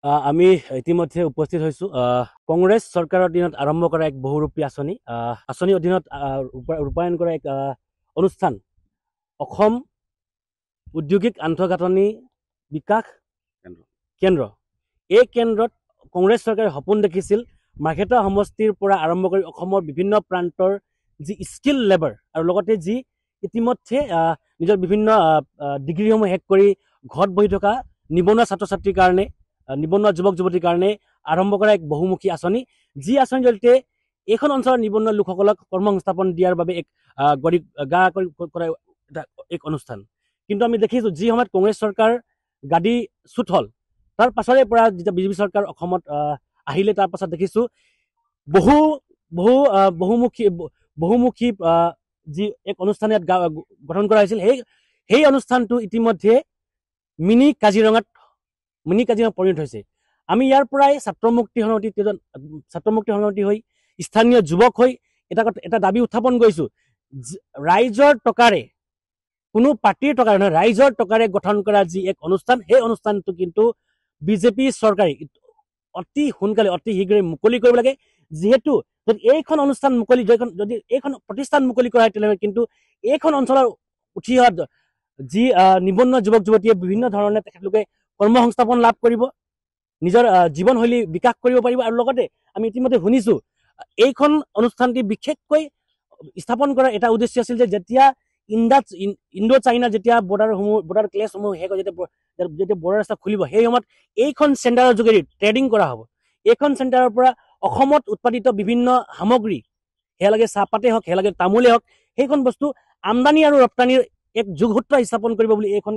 আমি ইতিমধ্যে উপস্থিত হৈছো কংগ্ৰেছ চৰকাৰৰ দিনত আৰম্ভ কৰা এক বহুৰূপী আঁচনিৰ অধীনত ৰূপায়ণ কৰা এক অনুষ্ঠান অসম ঔদ্যোগিক আন্তঃগাঁথনি বিকাশ কেন্দ্ৰ। এই কেন্দ্ৰত কংগ্ৰেছ চৰকাৰে সপোন দেখিছিল মাৰ্ঘেটা সমষ্টিৰ পৰা আৰম্ভ কৰি অসমৰ বিভিন্ন প্ৰান্তৰ যি স্কিল লেবাৰ আৰু লগতে যি ইতিমধ্যে নিজৰ বিভিন্ন ডিগ্ৰীসমূহ শেষ কৰি ঘৰত বহি থকা নিবনুৱা ছাত্ৰ ছাত্ৰীৰ কাৰণে নিবনুৱা যুৱক যুৱতীৰ কাৰণে আৰম্ভ কৰা এক বহুমুখী আঁচনি, যি আঁচনিৰ জৰিয়তে এইখন অঞ্চলৰ নিবনুৱা লোকসকলক কৰ্মসংস্থাপন দিয়াৰ বাবে এক কৰা এক অনুষ্ঠান। কিন্তু আমি দেখিছোঁ যি সময়ত কংগ্ৰেছ চৰকাৰ গাদী চুট হ'ল তাৰ পাছৰে পৰা যেতিয়া বিজেপি চৰকাৰ অসমত আহিলে তাৰ পাছত দেখিছোঁ বহুমুখী যি এক অনুষ্ঠান ইয়াত গঠন কৰা হৈছিল, সেই অনুষ্ঠানটো ইতিমধ্যে মিনি কাজিৰঙাত পৰিণত হৈছে। আমি ইয়াৰ পৰাই ছাত্ৰমুক্তি সংগঠন হৈ স্থানীয় যুৱক হৈ এটা দাবী উত্থাপন কৰিছোঁ, ৰাইজৰ টকাৰে কোনো পাৰ্টিৰ টকাৰে নহয় ৰাইজৰ টকাৰে গঠন কৰা যি এক অনুষ্ঠান, সেই অনুষ্ঠানটো কিন্তু বিজেপি চৰকাৰে অতি সোনকালে অতি শীঘ্ৰে মুকলি কৰিব লাগে। যিহেতু যদি এইখন অনুষ্ঠান যদি এইখন প্ৰতিষ্ঠান মুকলি কৰা হয় তেনেহ'লে কিন্তু এইখন অঞ্চলৰ উঠি অহা যি নিবনুৱা যুৱক যুৱতীয়ে বিভিন্ন ধৰণে তেখেতলোকে কৰ্মসংস্থাপন লাভ কৰিব, নিজৰ জীৱনশৈলী বিকাশ কৰিব পাৰিব। আৰু লগতে আমি ইতিমধ্যে শুনিছোঁ এইখন অনুষ্ঠানটি বিশেষকৈ স্থাপন কৰাৰ এটা উদ্দেশ্য আছিল যে যেতিয়া ইণ্ডো চাইনাৰ যেতিয়া বৰ্ডাৰ ক্লেছসমূহ শেষ হৈ যেতিয়া বৰ্ডাৰ ৰাস্তা খুলিব, সেই সময়ত এইখন চেণ্টাৰৰ যোগেদি ট্ৰেডিং কৰা হ'ব। এইখন চেণ্টাৰৰ পৰা অসমত উৎপাদিত বিভিন্ন সামগ্ৰী, সেয়া লাগে চাহপাতেই হওক, সেয়া লাগে তামোলেই হওক, সেইখন বস্তু আমদানি আৰু ৰপ্তানিৰ এক যোগসূত্ৰ স্থাপন কৰিব বুলি এইখন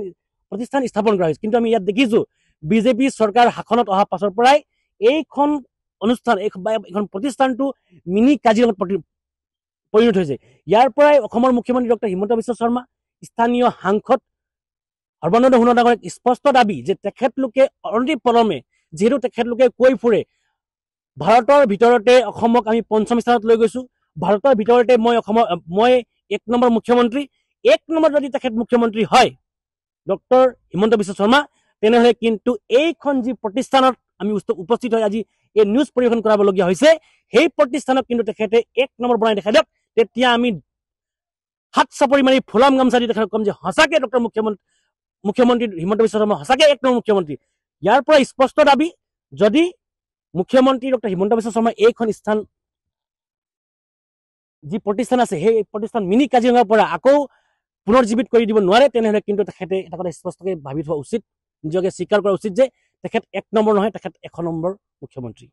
প্ৰতিষ্ঠান স্থাপন কৰা হৈছে। কিন্তু আমি ইয়াত দেখিছোঁ বিজেপি চৰকাৰ শাসনত অহা পাছৰ পৰাই এইখন অনুষ্ঠান এইখন প্ৰতিষ্ঠানটো মিনি কাজিৰঙাত পৰিণত হৈছে। ইয়াৰ পৰাই অসমৰ মুখ্যমন্ত্ৰী ডক্টৰ হিমন্ত বিশ্ব শৰ্মা, স্থানীয় সাংসদ সৰ্বানন্দ সোণোৱাল ডাঙৰীয়াৰ স্পষ্ট দাবী যে তেখেতলোকে অনতিপলমে, যিহেতু তেখেতলোকে কৈ ফুৰে ভাৰতৰ ভিতৰতে অসমক আমি পঞ্চম স্থানত লৈ গৈছোঁ, ভাৰতৰ ভিতৰতে মই 1 নম্বৰ মুখ্যমন্ত্ৰী, 1 নম্বৰ যদি তেখেত মুখ্যমন্ত্ৰী হয় ডক্টৰ হিমন্ত বিশ্ব শৰ্মা, তেনেহ'লে কিন্তু এইখন যি প্ৰতিষ্ঠানত আমি উপস্থিত হৈ আজি এই নিউজ পৰিৱেশন কৰাবলগীয়া হৈছে, সেই প্ৰতিষ্ঠানক কিন্তু তেখেতে 1 নম্বৰ বনাই দেখাই দিয়ক। তেতিয়া আমি হাত চাপৰি মাৰি ফুলাম গামোচা দি তেখেতক ক'ম যে সঁচাকৈ ডক্টৰ মুখ্যমন্ত্ৰী হিমন্ত বিশ্ব শৰ্মা সঁচাকৈ 1 নম্বৰ মুখ্যমন্ত্ৰী। ইয়াৰ পৰা স্পষ্ট দাবী, যদি মুখ্যমন্ত্ৰী ডক্টৰ হিমন্ত বিশ্ব শৰ্মা এইখন স্থান যি প্ৰতিষ্ঠান আছে সেই প্ৰতিষ্ঠান মিনি কাজিৰঙাৰ পৰা আকৌ পুনৰ্জীৱিত কৰি দিব নোৱাৰে, তেনেহ'লে কিন্তু তেখেতে এটা কথা স্পষ্টকৈ ভাবি থোৱা উচিত, নিজকে স্বীকাৰ কৰা উচিত যে তেখেত 1 নম্বৰ নহয়, তেখেত 100 নম্বৰ মুখ্যমন্ত্ৰী।